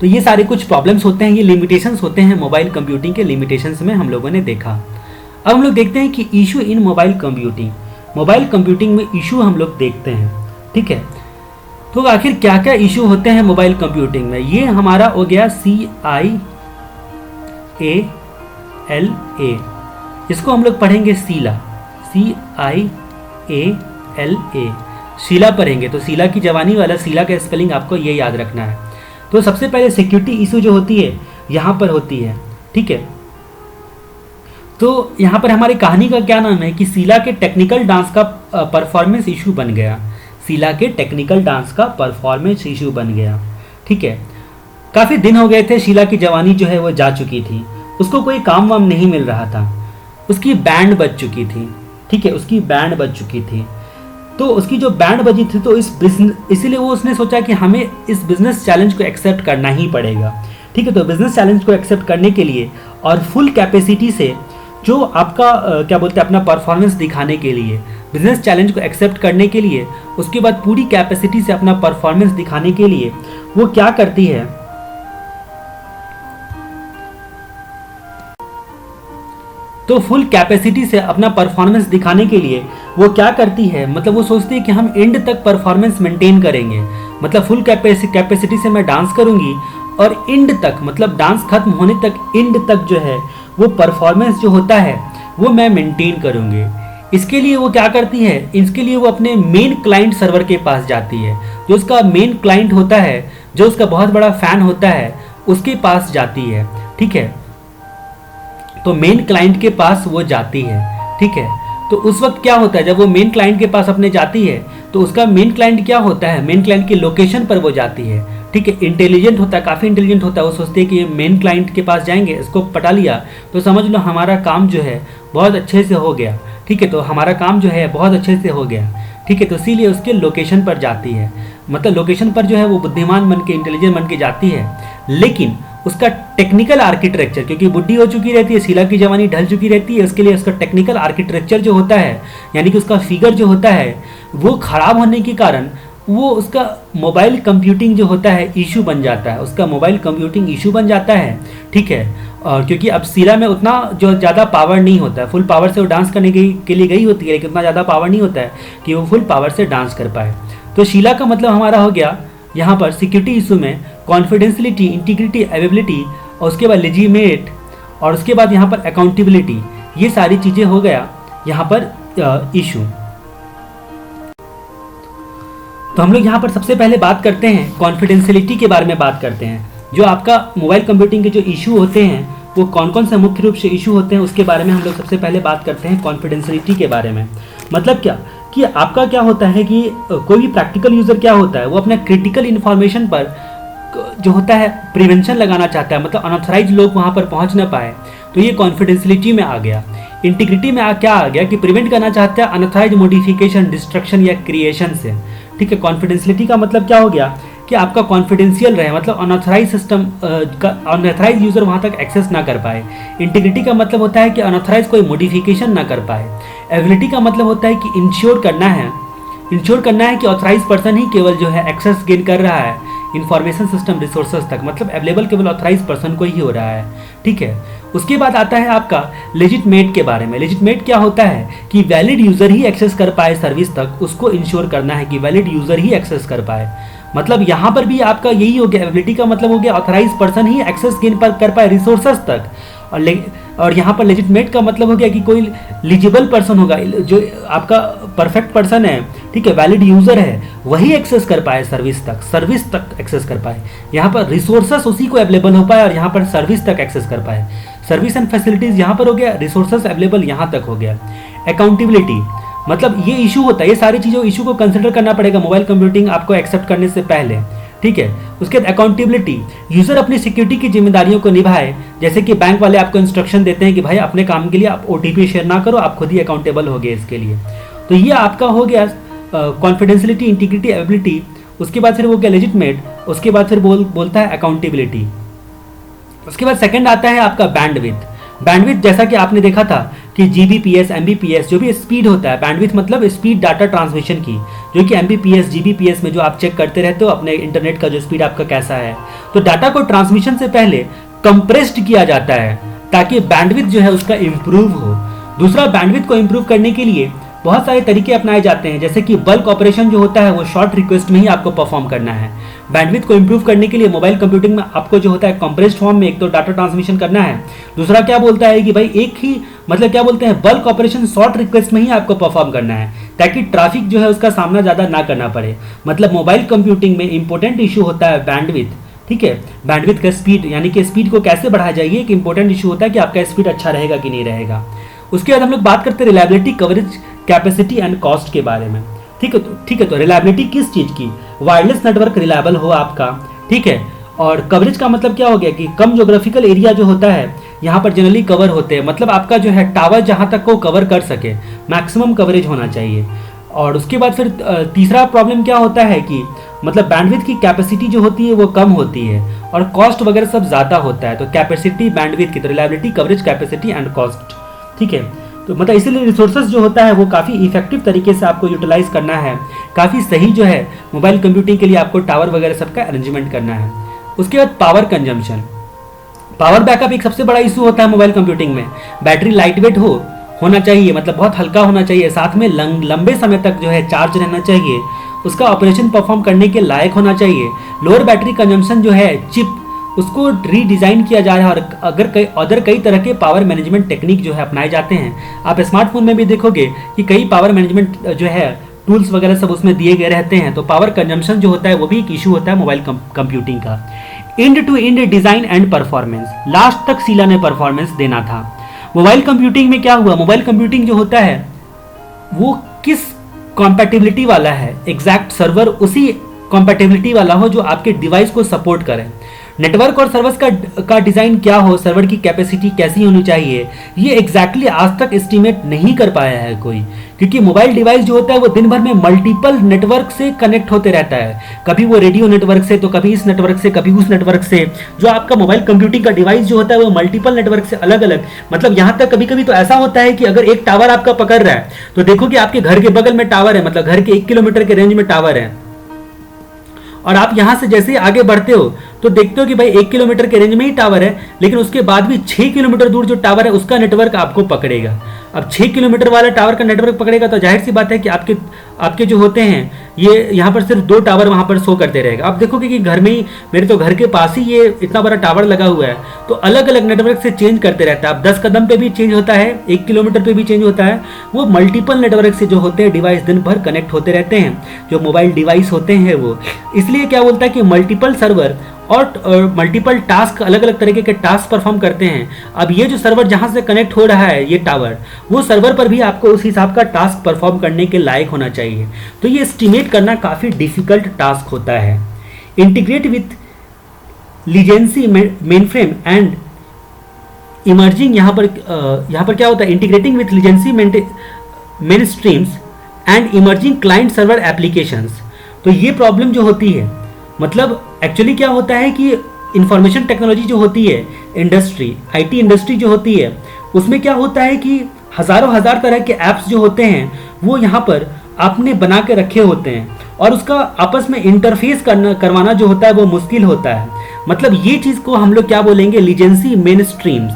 तो ये सारे कुछ प्रॉब्लम्स होते हैं, ये लिमिटेशंस होते हैं मोबाइल कंप्यूटिंग के। लिमिटेशंस में हम लोगों ने देखा। अब हम लोग देखते हैं कि issue in mobile computing. Mobile computing में इशू हम लोग देखते हैं, ठीक है। तो आखिर क्या क्या इशू होते हैं मोबाइल कंप्यूटिंग में? ये हमारा हो गया CIALA, इसको हम लोग पढ़ेंगे सीला, CIALA, शीला पढ़ेंगे। तो शीला की जवानी वाला शीला का स्पेलिंग आपको ये याद रखना है। तो सबसे पहले सिक्योरिटी इशू जो होती है यहाँ पर होती है, ठीक है। तो यहाँ पर हमारी कहानी का क्या नाम है कि शीला के टेक्निकल डांस का परफॉर्मेंस इशू बन गया। शीला के टेक्निकल डांस का परफॉर्मेंस इशू बन गया, ठीक है। काफ़ी दिन हो गए थे, शीला की जवानी जो है वो जा चुकी थी, उसको कोई काम वाम नहीं मिल रहा था, उसकी बैंड बज चुकी थी, ठीक है, उसकी बैंड बज चुकी थी। तो उसकी जो बैंड बजी थी, तो इसीलिए वो उसने सोचा कि हमें इस बिजनेस चैलेंज को एक्सेप्ट करना ही पड़ेगा, ठीक है। तो बिजनेस चैलेंज को एक्सेप्ट करने के लिए और फुल कैपेसिटी से जो आपका क्या बोलते हैं अपना परफॉर्मेंस दिखाने के लिए, बिजनेस चैलेंज को एक्सेप्ट करने के लिए, उसके बाद पूरी कैपेसिटी से अपना परफॉर्मेंस दिखाने के लिए वो क्या करती है, तो फुल कैपेसिटी से अपना परफॉर्मेंस दिखाने के लिए वो क्या करती है, मतलब वो सोचती है कि हम एंड तक परफॉर्मेंस मेंटेन करेंगे, मतलब फुल कैपेसिटी से मैं डांस करूंगी और एंड तक, मतलब डांस खत्म होने तक, एंड तक जो है वो परफॉर्मेंस जो होता है वो मैं मेंटेन करूंगी। इसके लिए वो क्या करती है, इसके लिए वो अपने मेन क्लाइंट सर्वर के पास जाती है। जो उसका मेन क्लाइंट होता है, जो उसका बहुत बड़ा फैन होता है, उसके पास जाती है, ठीक है। तो मेन क्लाइंट के पास वो जाती है, ठीक है। तो उस वक्त क्या होता है, जब वो मेन क्लाइंट के पास अपने जाती है, तो उसका मेन क्लाइंट क्या होता है, मेन क्लाइंट की लोकेशन पर वो जाती है, ठीक है। इंटेलिजेंट होता है, काफ़ी इंटेलिजेंट होता है। वो सोचते हैं कि मेन क्लाइंट के पास जाएंगे, इसको पटा लिया तो समझ लो हमारा काम जो है बहुत अच्छे से हो गया, ठीक है। तो हमारा काम जो है बहुत अच्छे से हो गया, ठीक है। तो इसीलिए उसके लोकेशन पर जाती है, मतलब लोकेशन पर जो है वो बुद्धिमान बन के, इंटेलिजेंट बन के जाती है। लेकिन उसका टेक्निकल आर्किटेक्चर, क्योंकि बुढ़ी हो चुकी रहती है, शीला की जवानी ढल चुकी रहती है, उसके लिए उसका टेक्निकल आर्किटेक्चर जो होता है, यानी कि उसका फिगर जो होता है वो खराब होने के कारण वो उसका मोबाइल कंप्यूटिंग जो होता है इशू बन जाता है, उसका मोबाइल कंप्यूटिंग इशू बन जाता है, ठीक है। और क्योंकि अब शीला में उतना जो ज़्यादा पावर नहीं होता है, फुल पावर से वो डांस करने के लिए गई होती है, लेकिन उतना ज़्यादा पावर नहीं होता है कि वो फुल पावर से डांस कर पाए। तो शीला का मतलब हमारा हो गया यहाँ पर सिक्योरिटी इशू में कॉन्फिडेंशियलिटी, इंटीग्रिटी, अवेलेबिलिटी, और उसके बाद लेजिमेट, और उसके बाद यहाँ पर अकाउंटेबिलिटी, ये सारी चीज़ें हो गया यहाँ पर इशू। तो हम लोग यहाँ पर सबसे पहले बात करते हैं कॉन्फिडेंशियलिटी के बारे में बात करते हैं। जो आपका मोबाइल कंप्यूटिंग के जो इशू होते हैं वो कौन कौन से मुख्य रूप से इशू होते हैं, उसके बारे में हम लोग सबसे पहले बात करते हैं कॉन्फिडेंशियलिटी के बारे में। मतलब क्या कि आपका क्या होता है कि कोई भी प्रैक्टिकल यूज़र क्या होता है, वो अपना क्रिटिकल इन्फॉर्मेशन पर जो होता है प्रिवेंशन लगाना चाहता है, मतलब अनऑथराइज लोग वहाँ पर पहुँच ना पाए, तो ये कॉन्फिडेंशियलिटी में आ गया। इंटीग्रिटी में क्या आ गया कि प्रिवेंट करना चाहता है अनऑथराइज मॉडिफिकेशन, डिस्ट्रक्शन या क्रिएशन से, ठीक है। कॉन्फिडेंशियलिटी का मतलब क्या हो गया कि आपका कॉन्फिडेंशियल रहे, मतलब अनऑथराइज सिस्टम का अनऑथराइज यूज़र वहाँ तक एक्सेस ना कर पाए। इंटीग्रिटी का मतलब होता है कि अनऑथराइज कोई मॉडिफिकेशन ना कर पाए। एबिलिटी का मतलब होता है कि इंश्योर करना है कि ऑथराइज पर्सन ही केवल जो है एक्सेस गेन कर रहा है इंफॉर्मेशन सिस्टम रिसोर्सेज तक, मतलब अवेलेबल केवल ऑथराइज पर्सन को ही हो रहा है। ठीक है, उसके बाद आता है आपका लेजिटमेट के बारे में। लेजिटमेट क्या होता है कि वैलिड यूज़र ही एक्सेस कर पाए सर्विस तक, उसको इंश्योर करना है कि वैलिड यूज़र ही एक्सेस कर पाए। मतलब यहाँ पर भी आपका यही हो गया, एबिलिटी का मतलब हो गया ऑथराइज पर्सन ही एक्सेस गेन कर पाए रिसोर्सेज तक। और यहाँ पर लेजिटमेट का मतलब हो गया कि कोई लिजिबल पर्सन होगा, जो आपका परफेक्ट पर्सन है, ठीक है, वैलिड यूज़र है, वही एक्सेस कर पाए सर्विस तक एक्सेस कर पाए। यहाँ पर रिसोर्सेस उसी को अवेलेबल हो पाए और यहाँ पर सर्विस तक एक्सेस कर पाए। सर्विस एंड फैसिलिटीज़ यहाँ पर हो गया, रिसोर्सेस अवेलेबल यहाँ तक हो गया। अकाउंटेबिलिटी मतलब ये इशू होता है, ये सारी चीज़ों इशू को कंसिडर करना पड़ेगा मोबाइल कंप्यूटिंग आपको एक्सेप्ट करने से पहले। ठीक है, उसके बाद अकाउंटेबिलिटी, यूज़र अपनी सिक्योरिटी की जिम्मेदारियों को निभाए। जैसे कि बैंक वाले आपको इंस्ट्रक्शन देते हैं कि भाई अपने काम के लिए आप OTP शेयर ना करो, आप खुद ही अकाउंटेबल हो गए इसके लिए। तो ये आपका हो गया कॉन्फिडेंशियलिटी, इंटीग्रिटी, एबिलिटी। उसके बाद फिर वो गया लेजिटमेट, उसके बाद फिर बोलता है अकाउंटेबिलिटी। उसके बाद सेकंड आता है आपका बैंडविड्थ जैसा कि आपने देखा था कि GBps, MBps जो भी स्पीड होता है, बैंडविड्थ मतलब स्पीड डाटा ट्रांसमिशन की, जो कि MBps, GBps में जो आप चेक करते रहते हो अपने इंटरनेट का जो स्पीड आपका कैसा है। तो डाटा को ट्रांसमिशन से पहले कंप्रेस्ड किया जाता है ताकि बैंडविड्थ जो है उसका इम्प्रूव हो। दूसरा, बैंडविड्थ को इम्प्रूव करने के लिए बहुत सारे तरीके अपनाए जाते हैं, जैसे कि बल्क ऑपरेशन जो होता है वो शॉर्ट रिक्वेस्ट में ही आपको परफॉर्म करना है। बैंडविड्थ को इम्प्रूव करने के लिए मोबाइल कंप्यूटिंग में आपको जो होता है कंप्रेस्ड फॉर्म में एक तो डाटा ट्रांसमिशन करना है, दूसरा क्या बोलता है कि भाई एक ही मतलब क्या बोलते हैं बल्क ऑपरेशन शॉर्ट रिक्वेस्ट में ही आपको परफॉर्म करना है ताकि ट्रैफिक जो है उसका सामना ज़्यादा ना करना पड़े। मतलब मोबाइल कंप्यूटिंग में इंपॉर्टेंट इशू होता है बैंडविड्थ। ठीक है, बैंडविड्थ का स्पीड यानी कि स्पीड को कैसे बढ़ाया जाए, एक इंपॉर्टेंट इशू होता है कि आपका स्पीड अच्छा रहेगा कि नहीं रहेगा। उसके बाद हम लोग बात करते हैं reliability, coverage, capacity and cost के बारे में। ठीक है, तो रिलायबिलिटी किस चीज़ की, वायरलेस नेटवर्क रिलायबल हो आपका। ठीक है, और कवरेज का मतलब क्या हो गया कि कम ज्योग्राफिकल एरिया जो होता है यहाँ पर जनरली कवर होते हैं, मतलब आपका जो है टावर जहाँ तक को कवर कर सके, मैक्सिमम कवरेज होना चाहिए। और उसके बाद फिर तीसरा प्रॉब्लम क्या होता है कि मतलब बैंडविड्थ की कैपेसिटी जो होती है वो कम होती है और कॉस्ट वगैरह सब ज़्यादा होता है। तो कैपेसिटी बैंडविड्थ की, तो reliability, coverage, capacity and cost. ठीक है, तो मतलब इसीलिए रिसोर्सेज जो होता है वो काफ़ी इफेक्टिव तरीके से आपको यूटिलाइज करना है, काफ़ी सही जो है मोबाइल कंप्यूटिंग के लिए आपको टावर वगैरह सबका अरेंजमेंट करना है। उसके बाद पावर कंजम्पशन, पावर बैकअप एक सबसे बड़ा इशू होता है मोबाइल कंप्यूटिंग में। बैटरी लाइट वेट होना चाहिए, मतलब बहुत हल्का होना चाहिए, साथ में लंबे समय तक जो है चार्ज रहना चाहिए, उसका ऑपरेशन परफॉर्म करने के लायक होना चाहिए। लोअर बैटरी कंजम्पशन जो है चिप उसको रीडिज़ाइन किया जा रहा है और अदर कई तरह के पावर मैनेजमेंट टेक्निक जो है अपनाए जाते हैं। आप स्मार्टफोन में भी देखोगे कि कई पावर मैनेजमेंट जो है टूल्स वगैरह सब उसमें दिए गए रहते हैं। तो पावर कंजम्पशन जो होता है वो भी एक इशू होता है मोबाइल कंप्यूटिंग का। End to end design and performance, last तक शीला ने परफॉर्मेंस देना था। मोबाइल कंप्यूटिंग में क्या हुआ, मोबाइल कंप्यूटिंग जो होता है वो किस कॉम्पैटिबिलिटी वाला है, एग्जैक्ट सर्वर उसी कॉम्पैटिबिलिटी वाला हो जो आपके डिवाइस को सपोर्ट करे। नेटवर्क और सर्वर्स का डिज़ाइन क्या हो, सर्वर की कैपेसिटी कैसी होनी चाहिए, ये एग्जैक्टली आज तक एस्टिमेट नहीं कर पाया है कोई, क्योंकि मोबाइल डिवाइस जो होता है वो दिन भर में मल्टीपल नेटवर्क से कनेक्ट होते रहता है। कभी वो रेडियो नेटवर्क से, तो कभी इस नेटवर्क से, कभी उस नेटवर्क से। जो आपका मोबाइल कंप्यूटिंग का डिवाइस जो होता है वो मल्टीपल नेटवर्क से अलग अलग, मतलब यहाँ तक कभी कभी तो ऐसा होता है कि अगर एक टावर आपका पकड़ रहा है तो देखो कि आपके घर के बगल में टावर है, मतलब घर के 1 किलोमीटर के रेंज में टावर है, और आप यहां से जैसे ही आगे बढ़ते हो तो देखते हो कि भाई 1 किलोमीटर के रेंज में ही टावर है, लेकिन उसके बाद भी 6 किलोमीटर दूर जो टावर है उसका नेटवर्क आपको पकड़ेगा। अब 6 किलोमीटर वाला टावर का नेटवर्क पकड़ेगा तो जाहिर सी बात है कि आपके जो होते हैं ये यहाँ पर सिर्फ 2 टावर वहाँ पर शो करते रहेगा। आप देखोगे कि घर में ही, मेरे तो घर के पास ही ये इतना बड़ा टावर लगा हुआ है, तो अलग अलग नेटवर्क से चेंज करते रहता है। अब 10 कदम पे भी चेंज होता है, 1 किलोमीटर पे भी चेंज होता है। वो मल्टीपल नेटवर्क से जो होते हैं डिवाइस दिन भर कनेक्ट होते रहते हैं, जो मोबाइल डिवाइस होते हैं वो। इसलिए क्या बोलता है कि मल्टीपल सर्वर और मल्टीपल टास्क, अलग अलग तरीके के टास्क परफॉर्म करते हैं। अब ये जो सर्वर जहाँ से कनेक्ट हो रहा है ये टावर, वो सर्वर पर भी आपको उस हिसाब का टास्क परफॉर्म करने के लायक होना चाहिए। तो ये एस्टिमेट करना काफ़ी डिफिकल्ट टास्क होता है। Integrate with legacy mainframe and emerging, यहाँ पर क्या होता है, integrating with legacy main streams and emerging client server applications. तो ये प्रॉब्लम जो होती है मतलब एक्चुअली क्या होता है कि इंफॉर्मेशन टेक्नोलॉजी जो होती है, इंडस्ट्री, आईटी इंडस्ट्री जो होती है, उसमें क्या होता है कि हज़ारों हज़ार तरह के ऐप्स जो होते हैं वो यहाँ पर आपने बना के रखे होते हैं और उसका आपस में इंटरफेस करवाना जो होता है वो मुश्किल होता है। मतलब ये चीज़ को हम लोग क्या बोलेंगे, लीजेंसी मेन स्ट्रीम्स।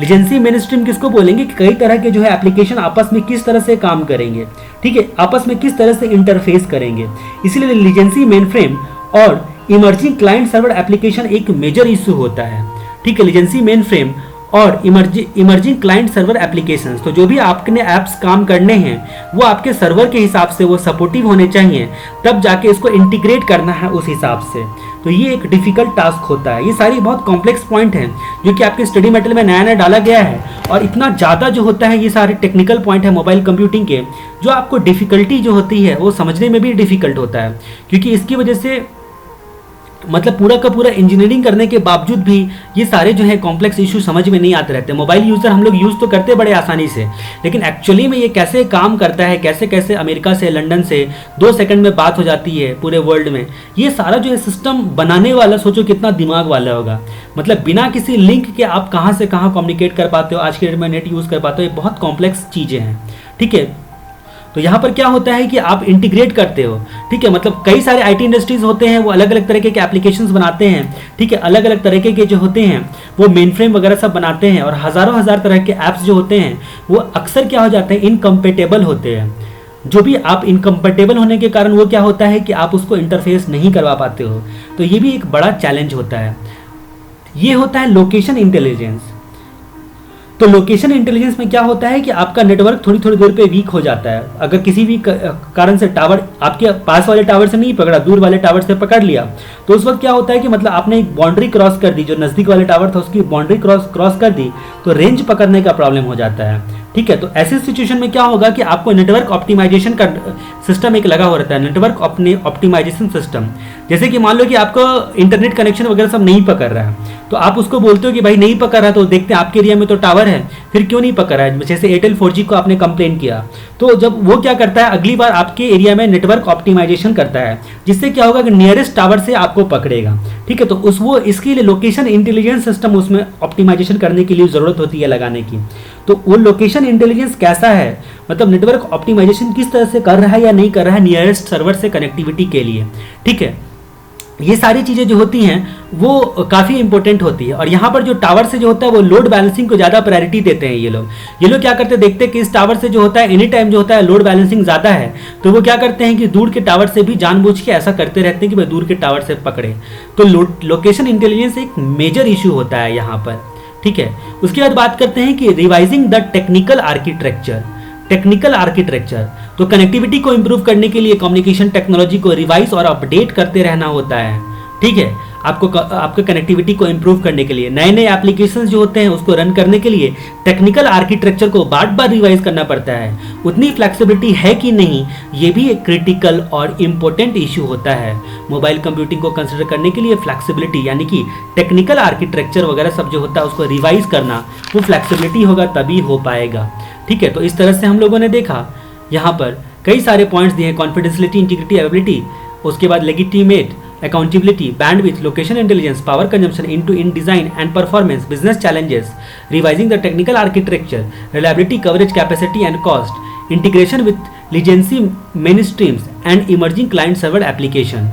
लीजेंसी मेन स्ट्रीम किसको बोलेंगे कि कई तरह के जो है एप्लीकेशन आपस में किस तरह से काम करेंगे, ठीक है, आपस में किस तरह से इंटरफेस करेंगे। इसीलिए लीजेंसी मेन फ्रेम और इमर्जिंग क्लाइंट सर्वर एप्लीकेशन एक मेजर इशू होता है, ठीक है। लीजेंसी मेन फ्रेम और इमर्जिंग क्लाइंट सर्वर एप्लीकेशंस, तो जो भी आपने ऐप्स काम करने हैं वो आपके सर्वर के हिसाब से वो सपोर्टिव होने चाहिए, तब जाके इसको इंटीग्रेट करना है उस हिसाब से। तो ये एक डिफिकल्ट टास्क होता है। ये सारी बहुत कॉम्प्लेक्स पॉइंट हैं जो कि आपके स्टडी मटेरियल में नया नया डाला गया है और इतना ज़्यादा जो होता है ये सारे टेक्निकल पॉइंट है मोबाइल कंप्यूटिंग के, जो आपको डिफ़िकल्टी जो होती है वो समझने में भी डिफ़िकल्ट होता है, क्योंकि इसकी वजह से मतलब पूरा का पूरा इंजीनियरिंग करने के बावजूद भी ये सारे जो है कॉम्प्लेक्स इशू समझ में नहीं आते रहते। मोबाइल यूज़र हम लोग यूज़ तो करते बड़े आसानी से, लेकिन एक्चुअली में ये कैसे काम करता है, कैसे कैसे अमेरिका से, लंदन से 2 सेकंड में बात हो जाती है पूरे वर्ल्ड में, ये सारा जो है सिस्टम बनाने वाला सोचो कितना दिमाग वाला होगा। मतलब बिना किसी लिंक के आप कहाँ से कहाँ कम्युनिकेट कर पाते हो, आज के डेट में नेट यूज़ कर पाते हो, ये बहुत कॉम्प्लेक्स चीज़ें हैं, ठीक है। तो यहाँ पर क्या होता है कि आप इंटीग्रेट करते हो, ठीक है। मतलब कई सारे आईटी इंडस्ट्रीज होते हैं वो अलग अलग तरीके के एप्लीकेशंस बनाते हैं, ठीक है, अलग अलग तरीके के जो होते हैं वो मेन फ्रेम वगैरह सब बनाते हैं और हज़ारों हज़ार तरह के ऐप्स जो होते हैं वो अक्सर क्या हो जाते हैं, इनकम्पेटेबल होते हैं। जो भी आप इनकम्पेटेबल होने के कारण वो क्या होता है कि आप उसको इंटरफेस नहीं करवा पाते हो, तो ये भी एक बड़ा चैलेंज होता है। ये होता है लोकेशन इंटेलिजेंस। तो लोकेशन इंटेलिजेंस में क्या होता है कि आपका नेटवर्क थोड़ी थोड़ी देर पे वीक हो जाता है। अगर किसी भी कारण से टावर आपके पास वाले टावर से नहीं पकड़ा, दूर वाले टावर से पकड़ लिया, तो उस वक्त क्या होता है कि मतलब आपने एक बाउंड्री क्रॉस कर दी, जो नज़दीक वाले टावर था उसकी बाउंड्री क्रॉस कर दी, तो रेंज पकड़ने का प्रॉब्लम हो जाता है, ठीक है। तो ऐसे सिचुएशन में क्या होगा कि आपको नेटवर्क ऑप्टिमाइजेशन का सिस्टम एक लगा हुआ रहता है, नेटवर्क ऑप्टिमाइजेशन सिस्टम। जैसे कि मान लो कि आपको इंटरनेट कनेक्शन वगैरह सब नहीं पकड़ रहा है, तो आप उसको बोलते हो कि भाई नहीं पकड़ रहा, तो देखते हैं आपके एरिया में तो टावर है, फिर क्यों नहीं पकड़ रहा है। जैसे एयरटेल 4G को आपने कंप्लेन किया, तो जब वो क्या करता है अगली बार आपके एरिया में नेटवर्क ऑप्टिमाइजेशन करता है, जिससे क्या होगा कि नियरेस्ट टावर से आपको पकड़ेगा, ठीक है। तो इसके लिए लोकेशन इंटेलिजेंस सिस्टम उसमें ऑप्टिमाइजेशन करने के लिए ज़रूरत होती है लगाने की। तो वो लोकेशन इंटेलिजेंस कैसा है, मतलब नेटवर्क ऑप्टिमाइजेशन किस तरह से कर रहा है या नहीं कर रहा है नियरेस्ट सर्वर से कनेक्टिविटी के लिए, ठीक है। ये सारी चीज़ें जो होती हैं वो काफ़ी इंपॉर्टेंट होती है। और यहाँ पर जो टावर से जो होता है वो लोड बैलेंसिंग को ज़्यादा प्रायोरिटी देते हैं ये लोग क्या करते हैं, देखते हैं कि इस टावर से जो होता है एनी टाइम जो होता है लोड बैलेंसिंग ज़्यादा है, तो वो क्या करते हैं कि दूर के टावर से भी जानबूझ के ऐसा करते रहते हैं कि भाई दूर के टावर से पकड़े। तो लोकेशन इंटेलिजेंस एक मेजर इशू होता है यहाँ पर, ठीक है। उसके बाद बात करते हैं कि रिवाइजिंग द टेक्निकल आर्किटेक्चर। तो कनेक्टिविटी को इंप्रूव करने के लिए कम्युनिकेशन टेक्नोलॉजी को रिवाइज और अपडेट करते रहना होता है, ठीक है। आपको कनेक्टिविटी को इंप्रूव करने के लिए नए नए एप्लीकेशंस जो होते हैं उसको रन करने के लिए टेक्निकल आर्किटेक्चर को बार बार रिवाइज करना पड़ता है। उतनी फ्लेक्सिबिलिटी है कि नहीं, ये भी एक क्रिटिकल और इम्पोर्टेंट इशू होता है। मोबाइल कंप्यूटिंग को कंसिडर करने के लिए फ्लेक्सिबिलिटी यानी कि टेक्निकल आर्किटेक्चर वगैरह सब जो होता है उसको रिवाइज करना, वो फ्लेक्सिबिलिटी होगा तभी हो पाएगा, ठीक है। तो इस तरह से हम लोगों ने देखा यहाँ पर कई सारे पॉइंट्स दिए हैं, कॉन्फिडेंशियलिटी, इंटीग्रिटी, अवेलेबिलिटी, उसके बाद legitimate, accountability, bandwidth, location intelligence, power consumption, end-to-end design and performance, business challenges, revising the technical architecture, reliability, coverage, capacity and cost, integration with legacy mainstreams and emerging client server application.